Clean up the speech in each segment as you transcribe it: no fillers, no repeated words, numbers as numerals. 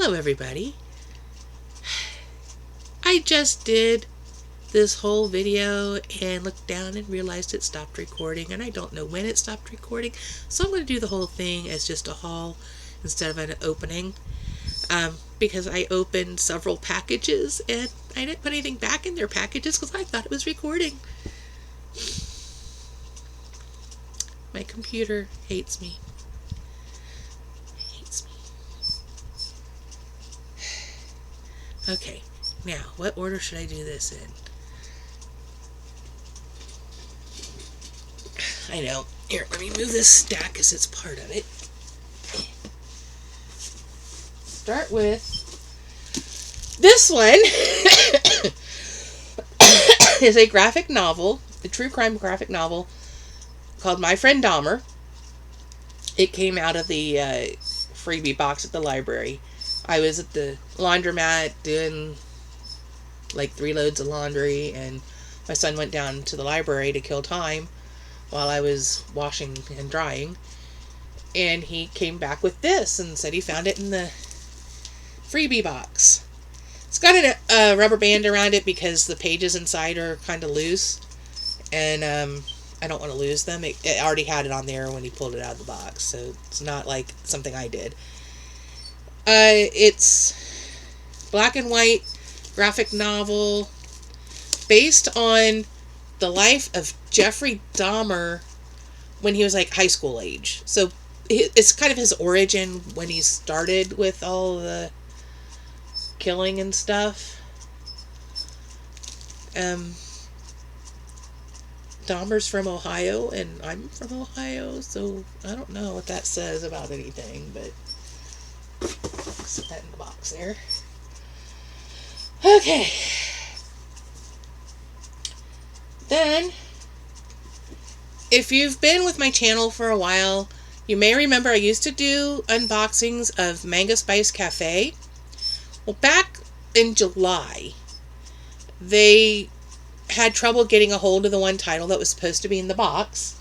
Hello everybody. I just did this whole video and looked down and realized it stopped recording, and I don't know when it stopped recording, so I'm going to do the whole thing as just a haul instead of an opening, because I opened several packages and I didn't put anything back in their packages because I thought it was recording. My computer hates me. Okay, now, what order should I do this in? I know. Here, let me move this stack because it's part of it. Start with this one. Is a graphic novel, a true crime graphic novel called My Friend Dahmer. It came out of the freebie box at the library. I was at the laundromat doing like 3 loads of laundry, and my son went down to the library to kill time while I was washing and drying, and he came back with this and said he found it in the freebie box. It's got a rubber band around it because the pages inside are kind of loose, and I don't want to lose them. It already had it on there when he pulled it out of the box, so it's not like something I did. It's black and white graphic novel based on the life of Jeffrey Dahmer when he was like high school age. So it's kind of his origin when he started with all the killing and stuff. Dahmer's from Ohio, and I'm from Ohio, so I don't know what that says about anything, but set that in the box there. Okay. Then, if you've been with my channel for a while, you may remember I used to do unboxings of Manga Spice Cafe. Well, back in July, they had trouble getting a hold of the one title that was supposed to be in the box,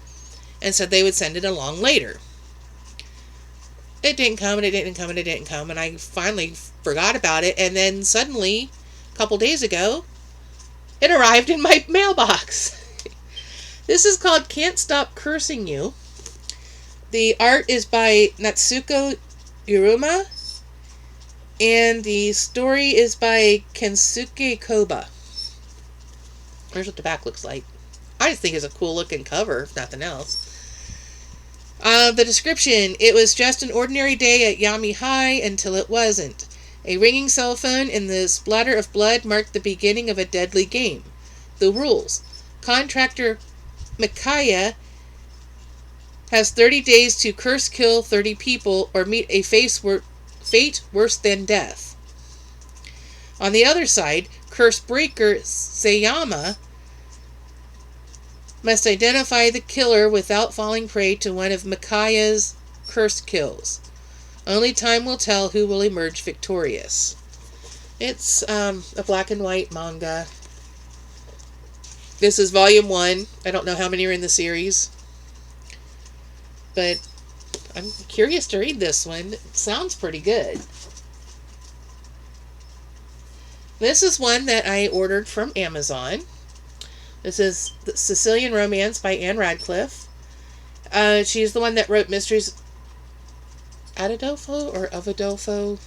and said they would send it along later. It didn't come, and it didn't come, and it didn't come, and I finally forgot about it, and then suddenly, a couple days ago, it arrived in my mailbox. This is called Can't Stop Cursing You. The art is by Natsuko Uruma, and the story is by Kensuke Koba. Here's what the back looks like. I just think it's a cool looking cover, if nothing else. The description: it was just an ordinary day at Yami High until it wasn't. A ringing cell phone and the splatter of blood marked the beginning of a deadly game. The rules: contractor Mikaya has 30 days to curse kill 30 people or meet a fate worse than death. On the other side, curse breaker Sayama must identify the killer without falling prey to one of Mikaya's curse kills. Only time will tell who will emerge victorious. It's a black and white manga. This is volume 1. I don't know how many are in the series, but I'm curious to read this one. It sounds pretty good. This is one that I ordered from Amazon. This is The Sicilian Romance by Anne Radcliffe. She's the one that wrote Mysteries at Adolfo or of Adolfo.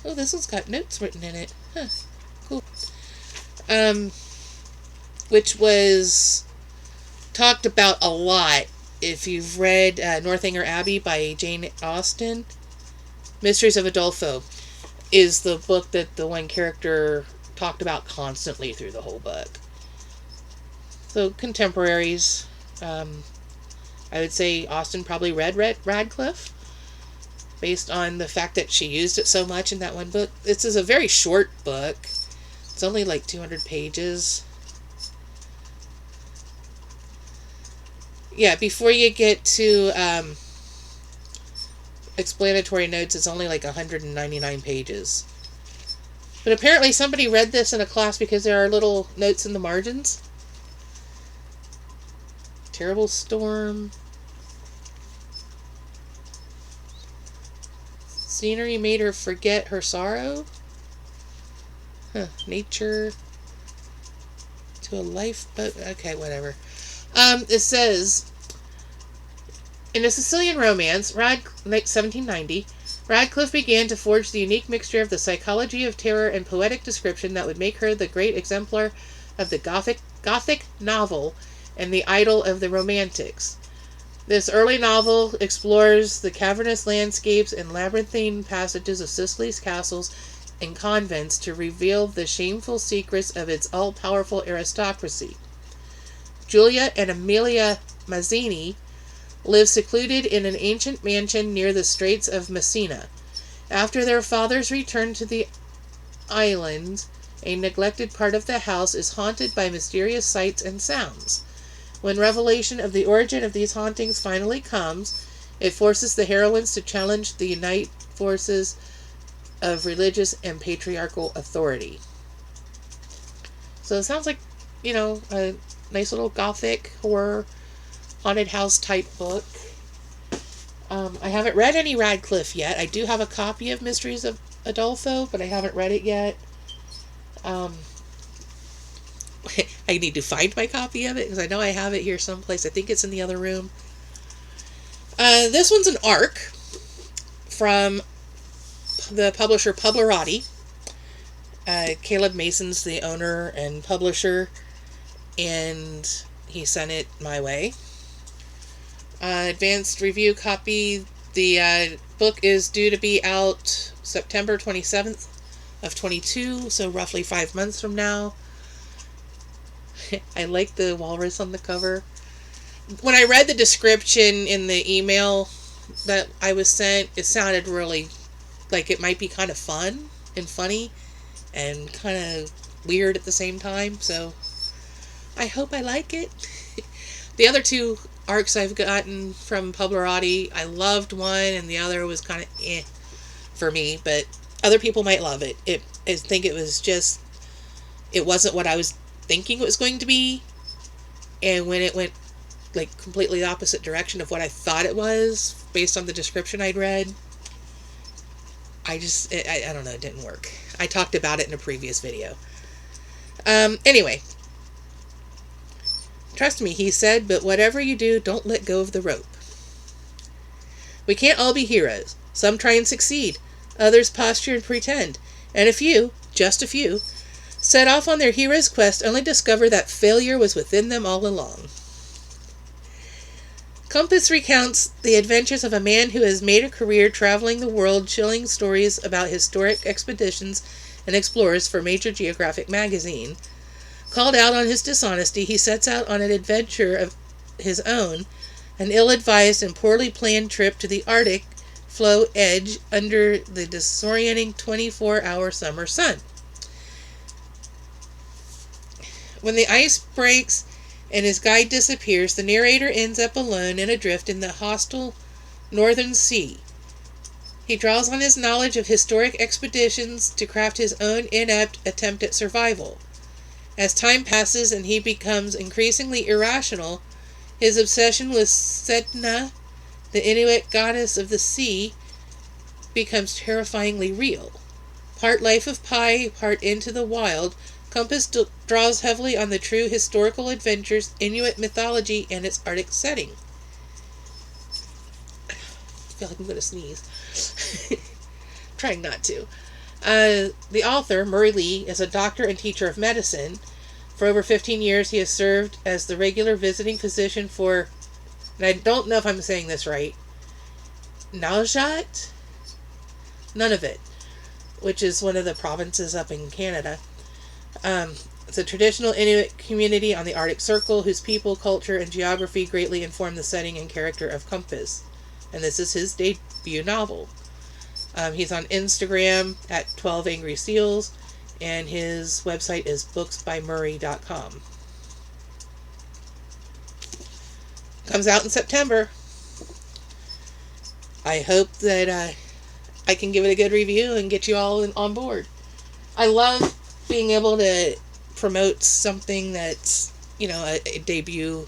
Oh, this one's got notes written in it. Huh. Cool. Which was talked about a lot. If you've read Northanger Abbey by Jane Austen, Mysteries of Adolfo is the book that the one character talked about constantly through the whole book. So contemporaries. I would say Austen probably read Radcliffe based on the fact that she used it so much in that one book. This is a very short book. It's only like 200 pages. Yeah, before you get to explanatory notes, it's only like 199 pages. But apparently somebody read this in a class because there are little notes in the margins. Terrible storm. Scenery made her forget her sorrow. Nature to a lifeboat. Okay, whatever. It says, in a Sicilian romance, 1790, Radcliffe began to forge the unique mixture of the psychology of terror and poetic description that would make her the great exemplar of the Gothic novel and the idol of the Romantics. This early novel explores the cavernous landscapes and labyrinthine passages of Sicily's castles and convents to reveal the shameful secrets of its all-powerful aristocracy. Julia and Amelia Mazzini live secluded in an ancient mansion near the Straits of Messina. After their father's return to the island, a neglected part of the house is haunted by mysterious sights and sounds. When revelation of the origin of these hauntings finally comes, it forces the heroines to challenge the united forces of religious and patriarchal authority. So it sounds like, a nice little gothic horror haunted house type book. I haven't read any Radcliffe yet. I do have a copy of Mysteries of Adolfo, but I haven't read it yet. I need to find my copy of it because I know I have it here someplace. I think it's in the other room. This one's an ARC from the publisher Publirati. Caleb Mason's the owner and publisher, and he sent it my way. Advanced review copy. The book is due to be out September 27th of 22, so roughly 5 months from now. I like the walrus on the cover. When I read the description in the email that I was sent, it sounded really like it might be kind of fun and funny and kind of weird at the same time, so I hope I like it. The other two ARCs I've gotten from Publirati, I loved one and the other was kind of for me, but other people might love it. I think it wasn't what I was thinking it was going to be, and when it went like completely the opposite direction of what I thought it was based on the description I'd read, I don't know, it didn't work. I talked about it in a previous video. Anyway, trust me, he said, but whatever you do, don't let go of the rope. We can't all be heroes. Some try and succeed, others posture and pretend, and a few, just a few, set off on their hero's quest only to discover that failure was within them all along. Compass recounts the adventures of a man who has made a career traveling the world, chilling stories about historic expeditions and explorers for major geographic magazine. Called out on his dishonesty, he sets out on an adventure of his own, an ill-advised and poorly planned trip to the Arctic floe edge under the disorienting 24-hour summer sun. When the ice breaks and his guide disappears, the narrator ends up alone and adrift in the hostile northern sea. He draws on his knowledge of historic expeditions to craft his own inept attempt at survival. As time passes and he becomes increasingly irrational, his obsession with Sedna, the Inuit goddess of the sea, becomes terrifyingly real. Part Life of Pi, part Into the Wild, Compass draws heavily on the true historical adventures, Inuit mythology, and its Arctic setting. I feel like I'm going to sneeze. Trying not to. The author, Murray Lee, is a doctor and teacher of medicine. For over 15 years, he has served as the regular visiting physician for, and I don't know if I'm saying this right, Naujat? Nunavut, which is one of the provinces up in Canada. It's a traditional Inuit community on the Arctic Circle whose people, culture, and geography greatly inform the setting and character of Compass. And this is his debut novel. He's on Instagram at 12 Angry Seals, and his website is booksbymurray.com. Comes out in September. I hope that I can give it a good review and get you all on board. I love being able to promote something that's, a debut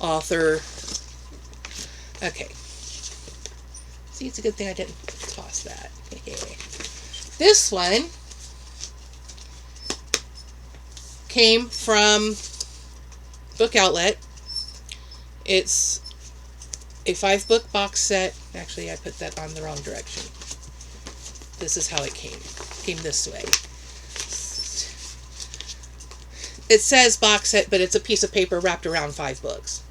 author. Okay. See, it's a good thing I didn't toss that. This one came from Book Outlet. It's a 5-book box set. Actually, I put that on the wrong direction. This is how it came. It came this way. It says box set, but it's a piece of paper wrapped around 5 books.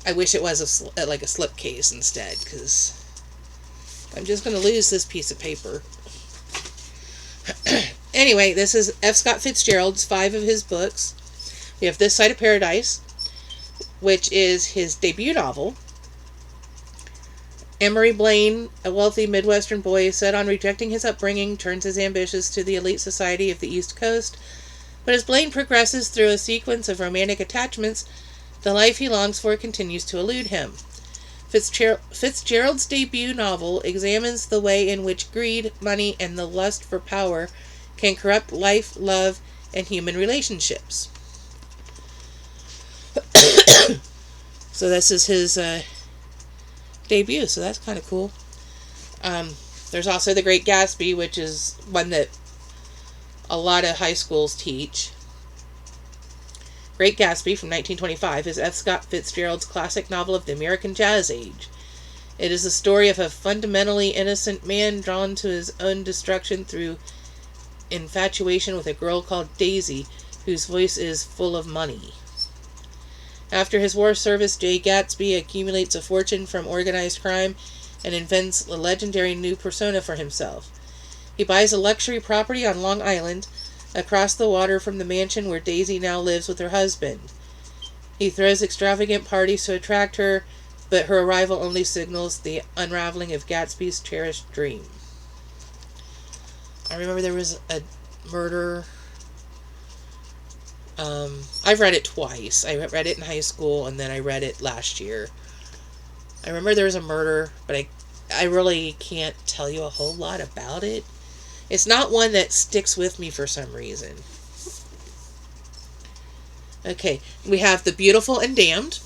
I wish it was like a slip case instead, because I'm just going to lose this piece of paper. Anyway, this is F. Scott Fitzgerald's 5 of his books. We have This Side of Paradise, which is his debut novel. Emory Blaine, a wealthy Midwestern boy set on rejecting his upbringing, turns his ambitions to the elite society of the East Coast. But as Blaine progresses through a sequence of romantic attachments, the life he longs for continues to elude him. Fitzgerald's debut novel examines the way in which greed, money, and the lust for power can corrupt life, love, and human relationships. So this is his debut, so that's kind of cool. There's also The Great Gatsby, which is one that a lot of high schools teach. Great Gatsby from 1925 is F. Scott Fitzgerald's classic novel of the American Jazz Age. It is the story of a fundamentally innocent man drawn to his own destruction through infatuation with a girl called Daisy, whose voice is full of money. After his war service, Jay Gatsby accumulates a fortune from organized crime and invents a legendary new persona for himself. He buys a luxury property on Long Island, across the water from the mansion where Daisy now lives with her husband. He throws extravagant parties to attract her, but her arrival only signals the unraveling of Gatsby's cherished dream. I remember there was a murder. I've read it twice. I read it in high school, and then I read it last year. I remember there was a murder, but I really can't tell you a whole lot about it. It's not one that sticks with me for some reason. Okay, we have The Beautiful and Damned.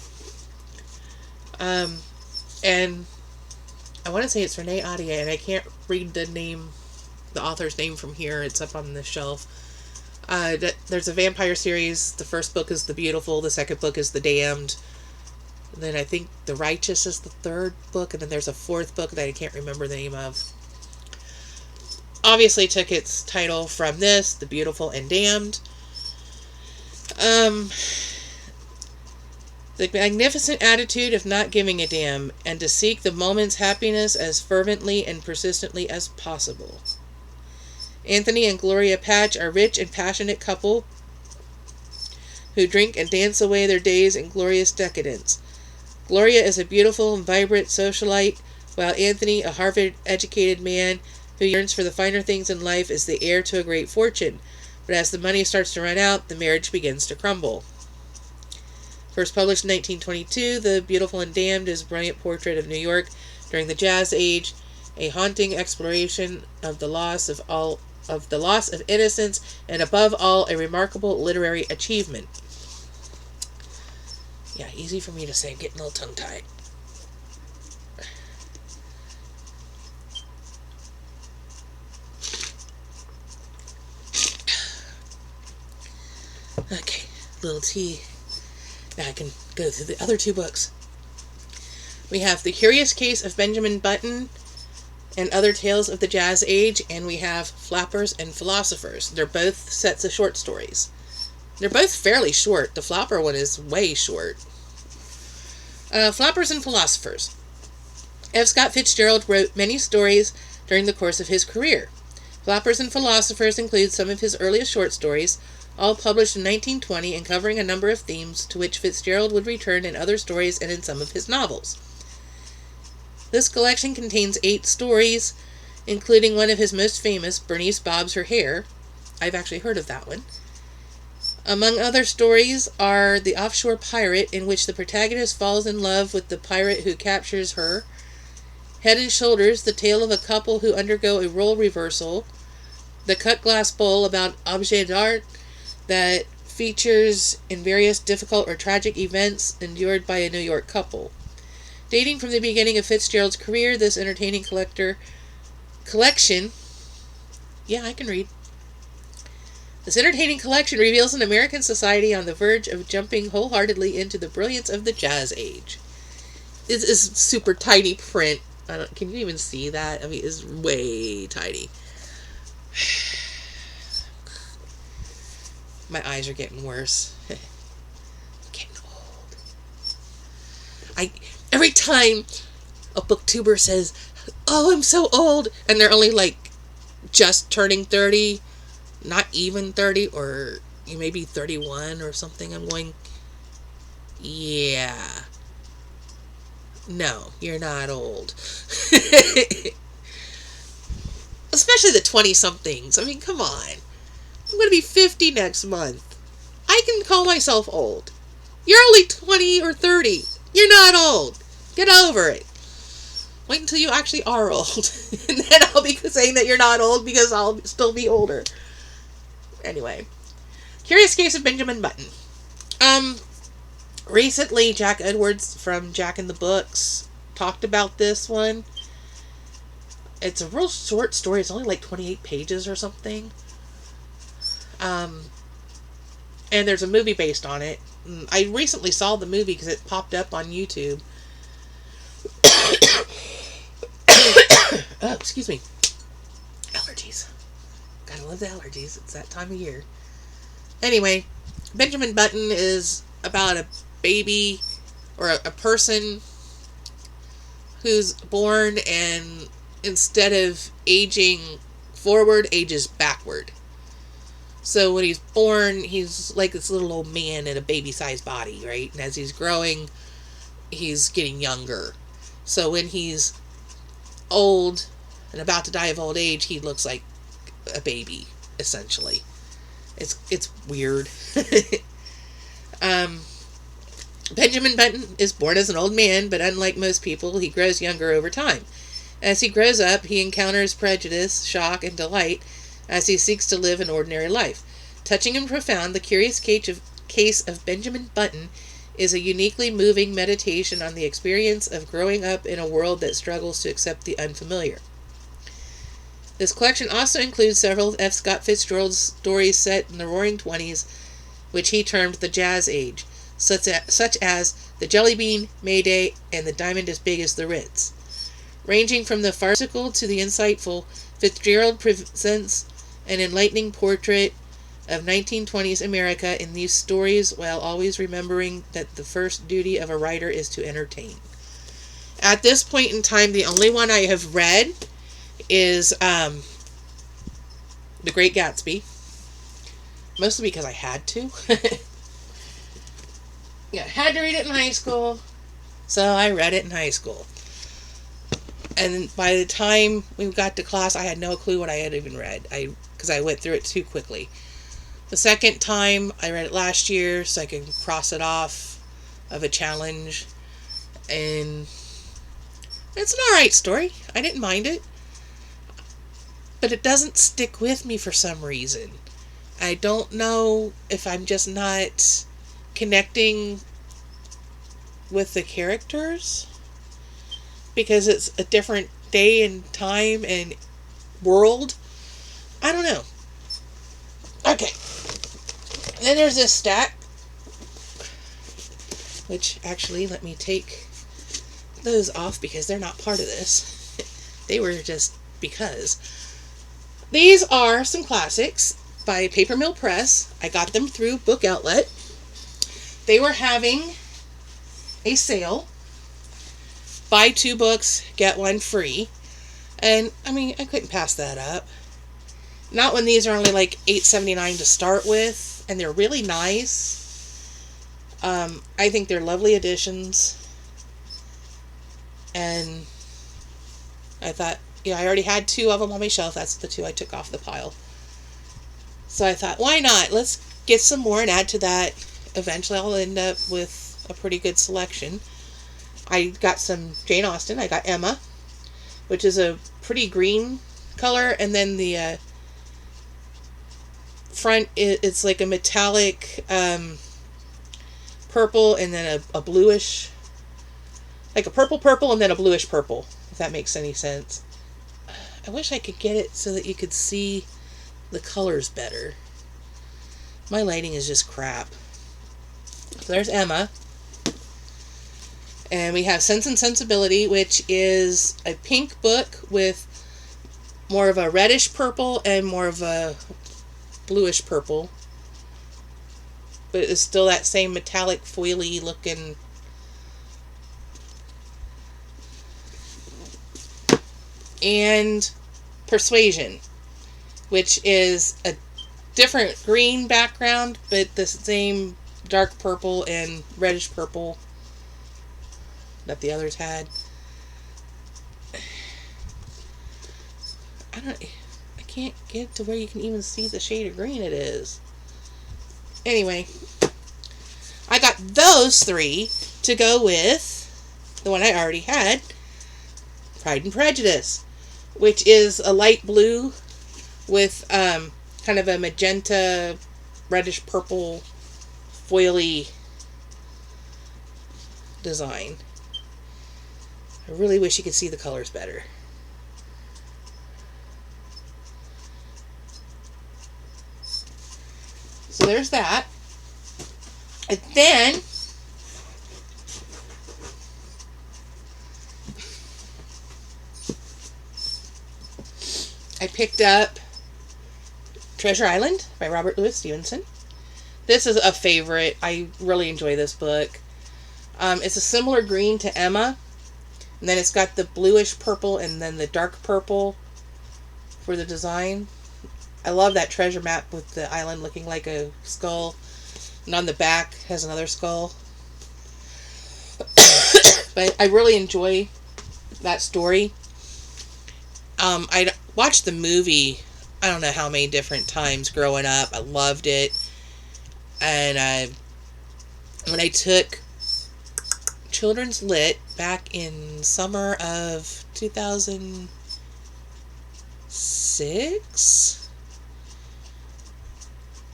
And I want to say it's Renee Ahdieh, and I can't read the author's name from here. It's up on the shelf. There's a vampire series. The first book is The Beautiful. The second book is The Damned. And then I think The Righteous is the third book. And then there's a fourth book that I can't remember the name of. Obviously took its title from this, The Beautiful and Damned. The magnificent attitude of not giving a damn, and to seek the moment's happiness as fervently and persistently as possible. Anthony and Gloria Patch are a rich and passionate couple who drink and dance away their days in glorious decadence. Gloria is a beautiful and vibrant socialite, while Anthony, a Harvard-educated man who yearns for the finer things in life, is the heir to a great fortune. But as the money starts to run out, the marriage begins to crumble. First published in 1922, The Beautiful and Damned is a brilliant portrait of New York during the Jazz Age, a haunting exploration of the loss of innocence, and above all, a remarkable literary achievement. Yeah, easy for me to say. I'm getting a little tongue-tied. Okay, little tea. Now I can go through the other two books. We have The Curious Case of Benjamin Button and Other Tales of the Jazz Age, and we have Flappers and Philosophers. They're both sets of short stories. They're both fairly short. The Flapper one is way short. Flappers and Philosophers. F. Scott Fitzgerald wrote many stories during the course of his career. Flappers and Philosophers include some of his earliest short stories, all published in 1920 and covering a number of themes to which Fitzgerald would return in other stories and in some of his novels. This collection contains 8 stories, including one of his most famous, Bernice Bobs Her Hair. I've actually heard of that one. Among other stories are The Offshore Pirate, in which the protagonist falls in love with the pirate who captures her, Head and Shoulders, the tale of a couple who undergo a role reversal, The Cut Glass Bowl, about objets d'art that features in various difficult or tragic events endured by a New York couple. Dating from the beginning of Fitzgerald's career, this entertaining collector collection, yeah, I can read. This entertaining collection reveals an American society on the verge of jumping wholeheartedly into the brilliance of the Jazz Age. It is super tiny print. Can you even see that? I mean, it's way tiny. My eyes are getting worse. I'm getting old. Every time a booktuber says, "Oh, I'm so old," and they're only like just turning 30, not even 30, or maybe 31 or something, I'm going, yeah. No, you're not old. Especially the 20-somethings. I mean, come on. I'm going to be 50 next month. I can call myself old. You're only 20 or 30. You're not old. Get over it. Wait until you actually are old. And then I'll be saying that you're not old because I'll still be older. Anyway. Curious Case of Benjamin Button. Recently, Jack Edwards from Jack in the Books talked about this one. It's a real short story. It's only like 28 pages or something. And there's a movie based on it. I recently saw the movie because it popped up on YouTube. Oh, excuse me. Allergies. Gotta love the allergies. It's that time of year. Anyway, Benjamin Button is about a baby or a person who's born and instead of aging forward, ages backward. So when he's born, he's like this little old man in a baby-sized body, right? And as he's growing, he's getting younger. So when he's old and about to die of old age, he looks like a baby, essentially. It's weird. Benjamin Button is born as an old man, but unlike most people, he grows younger over time. As he grows up, he encounters prejudice, shock, and delight as he seeks to live an ordinary life. Touching and profound, the curious case of Benjamin Button is a uniquely moving meditation on the experience of growing up in a world that struggles to accept the unfamiliar. This collection also includes several F. Scott Fitzgerald stories set in the Roaring Twenties, which he termed the Jazz Age, such as The Jelly Bean, Mayday, and The Diamond as Big as the Ritz. Ranging from the farcical to the insightful, Fitzgerald presents an enlightening portrait of 1920s America in these stories while always remembering that the first duty of a writer is to entertain. At this point in time, the only one I have read is The Great Gatsby. Mostly because I had to. Yeah, I had to read it in high school, so I read it in high school. And by the time we got to class, I had no clue what I had even read, because I went through it too quickly. The second time, I read it last year, so I could cross it off of a challenge. And it's an alright story. I didn't mind it. But it doesn't stick with me for some reason. I don't know if I'm just not connecting with the characters because it's a different day and time and world. I don't know. Okay. And then there's this stack, which actually, let me take those off because they're not part of this. They were just because. These are some classics by Paper Mill Press. I got them through Book Outlet. They were having a sale. Buy 2 books, get 1 free. And, I mean, I couldn't pass that up. Not when these are only like $8.79 to start with. And they're really nice. I think they're lovely additions. And I thought, I already had 2 of them on my shelf. That's the 2 I took off the pile. So I thought, why not? Let's get some more and add to that. Eventually I'll end up with a pretty good selection. I got some Jane Austen. I got Emma, which is a pretty green color. And then the front, it's like a metallic purple and then a bluish, like a purple and then a bluish purple, if that makes any sense. I wish I could get it so that you could see the colors better. My lighting is just crap. So there's Emma. And we have Sense and Sensibility, which is a pink book with more of a reddish purple and more of a bluish purple. But it's still that same metallic foily looking. And Persuasion, which is a different green background, but the same dark purple and reddish purple that the others had. I can't get to where you can even see the shade of green it is. Anyway, I got those three to go with the one I already had, Pride and Prejudice, which is a light blue with kind of a magenta, reddish purple, foily design. I really wish you could see the colors better. So there's that. And then I picked up Treasure Island by Robert Louis Stevenson. This is a favorite. I really enjoy this book. It's a similar green to Emma. And then it's got the bluish purple and then the dark purple for the design. I love that treasure map with the island looking like a skull. And on the back has another skull. But I really enjoy that story. I watched the movie I don't know how many different times growing up. I loved it. And when I took Children's Lit back in summer of 2006.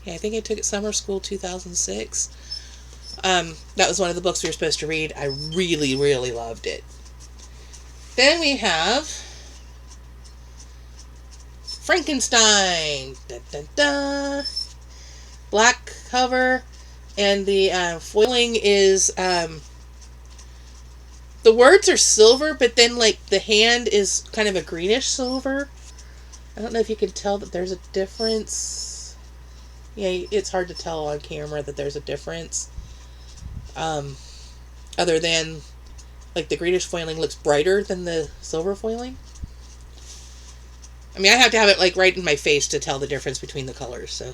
Yeah, I think I took it summer school 2006. That was one of the books we were supposed to read. I really, really loved it. Then we have Frankenstein. Da, da, da. Black cover, and the foiling is the words are silver, but then like the hand is kind of a greenish silver. I don't know if you can tell that there's a difference. Yeah, it's hard to tell on camera that there's a difference. Other than like the greenish foiling looks brighter than the silver foiling. I mean, I have to have it like right in my face to tell the difference between the colors. So,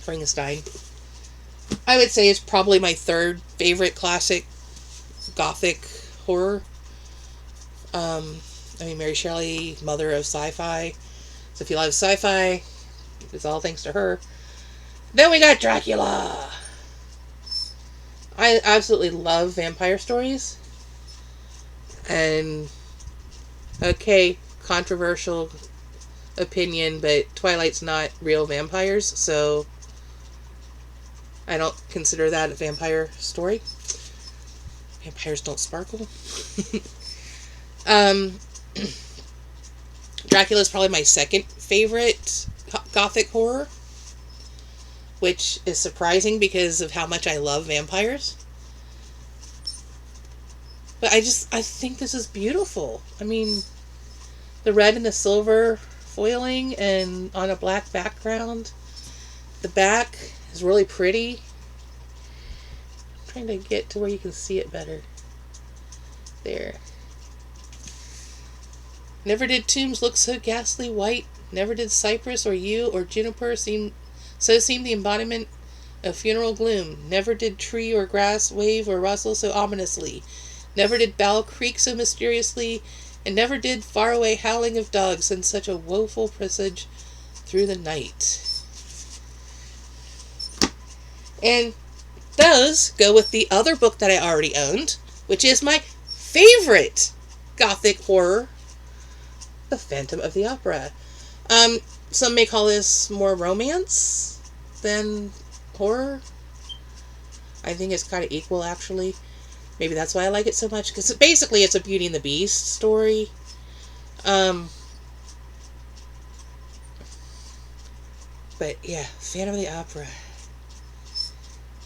Frankenstein, I would say, is probably my third favorite classic gothic horror. I mean, Mary Shelley, mother of sci-fi. So if you love sci-fi, it's all thanks to her. Then we got Dracula. I absolutely love vampire stories. And, okay, controversial opinion, but Twilight's not real vampires, so I don't consider that a vampire story. Vampires don't sparkle. Dracula is probably my second favorite gothic horror, which is surprising because of how much I love vampires. But I think this is beautiful. I mean, the red and the silver foiling and on a black background. The back is really pretty. I'm trying to get to where you can see it better. There. Never did tombs look so ghastly white. Never did cypress or yew or juniper seem the embodiment of funeral gloom. Never did tree or grass wave or rustle so ominously. Never did bough creak so mysteriously, and never did faraway howling of dogs send such a woeful presage through the night. And those go with the other book that I already owned, which is my favorite gothic horror, The Phantom of the Opera. Some may call this more romance than horror. I think it's kind of equal, actually. Maybe that's why I like it so much, because basically it's a Beauty and the Beast story. Um, but yeah, Phantom of the Opera.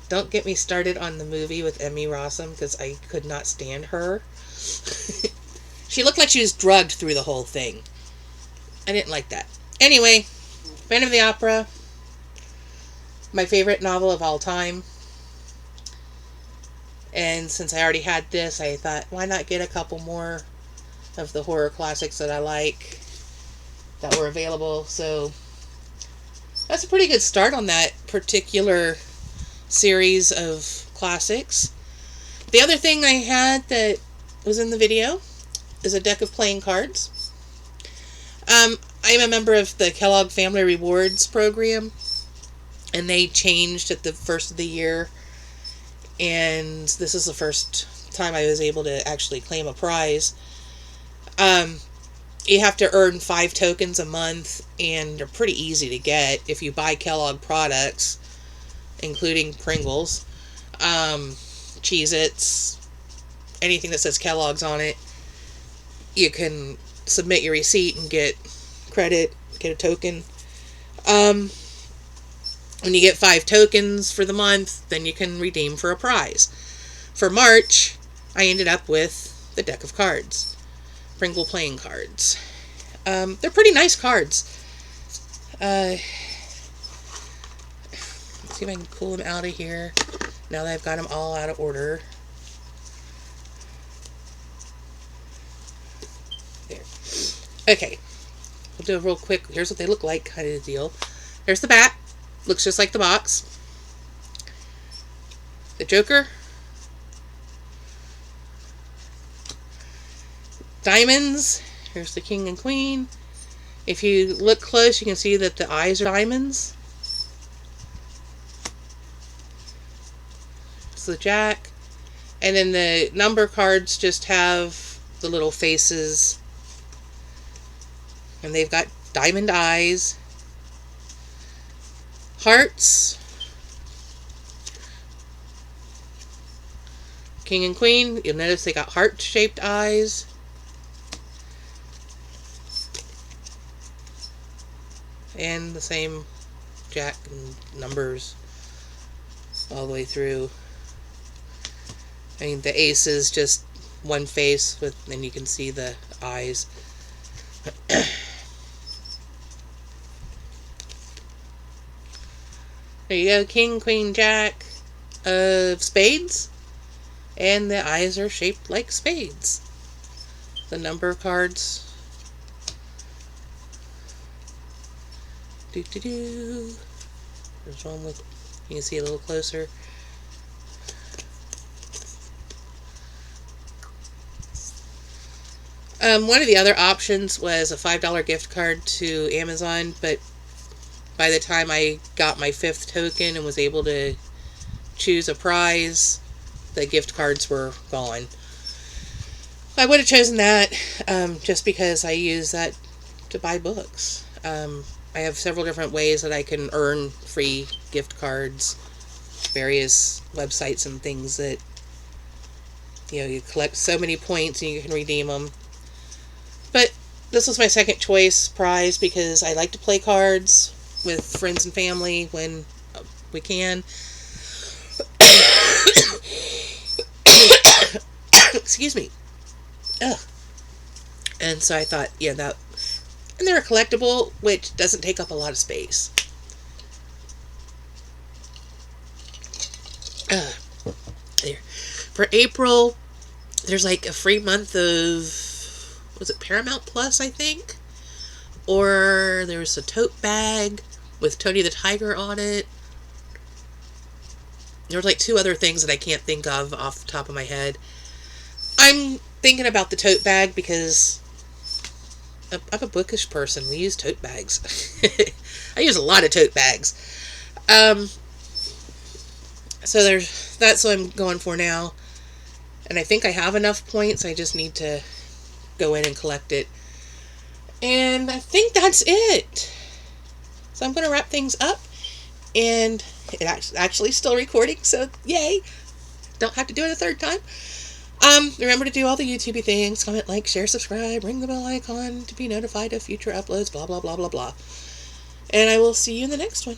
Don't get me started on the movie with Emmy Rossum, because I could not stand her. She looked like she was drugged through the whole thing. I didn't like that. Anyway, Phantom of the Opera, my favorite novel of all time. And since I already had this, I thought, why not get a couple more of the horror classics that I like that were available. So that's a pretty good start on that particular series of classics. The other thing I had that was in the video is a deck of playing cards. I'm a member of the Kellogg Family Rewards program, and they changed at the first of the year, and this is the first time I was able to actually claim a prize. You have to earn 5 tokens a month, and they're pretty easy to get if you buy Kellogg products, including Pringles, Cheez-Its, anything that says Kellogg's on it. You can submit your receipt and get credit, get a token. When you get 5 tokens for the month, then you can redeem for a prize. For March, I ended up with the deck of cards. Pringle playing cards. They're pretty nice cards. Let's see if I can pull them out of here now that I've got them all out of order. There. Okay. We'll do a real quick, here's what they look like kind of deal. There's the back. Looks just like the box. The Joker. Diamonds. Here's the King and Queen. If you look close, you can see that the eyes are diamonds. It's the Jack. And then the number cards just have the little faces. And they've got diamond eyes. Hearts. King and Queen. You'll notice they got heart-shaped eyes. And the same Jack and numbers all the way through. I mean, the ace is just one face, and you can see the eyes. There you go, King, Queen, Jack of spades. And the eyes are shaped like spades. The number cards. There's one with, you can see a little closer. One of the other options was a $5 gift card to Amazon, but by the time I got my 5th token and was able to choose a prize, the gift cards were gone. I would have chosen that just because I use that to buy books. I have several different ways that I can earn free gift cards, various websites and things that, you know, you collect so many points and you can redeem them. But this was my second choice prize because I like to play cards with friends and family when we can. Excuse me. Ugh. And so I thought, yeah, that, and they're a collectible, which doesn't take up a lot of space. There. For April, there's like a free month of, was it Paramount Plus, I think? Or there was a tote bag with Tony the Tiger on it. There were like 2 other things that I can't think of off the top of my head. I'm thinking about the tote bag because I'm a bookish person. We use tote bags. I use a lot of tote bags. So that's what I'm going for now. And I think I have enough points. I just need to go in and collect it. And I think that's it. So I'm going to wrap things up. And it's actually still recording, so yay. don't have to do it a third time. Remember to do all the YouTubey things. Comment, like, share, subscribe, ring the bell icon to be notified of future uploads, blah, blah, blah, blah, blah. And I will see you in the next one.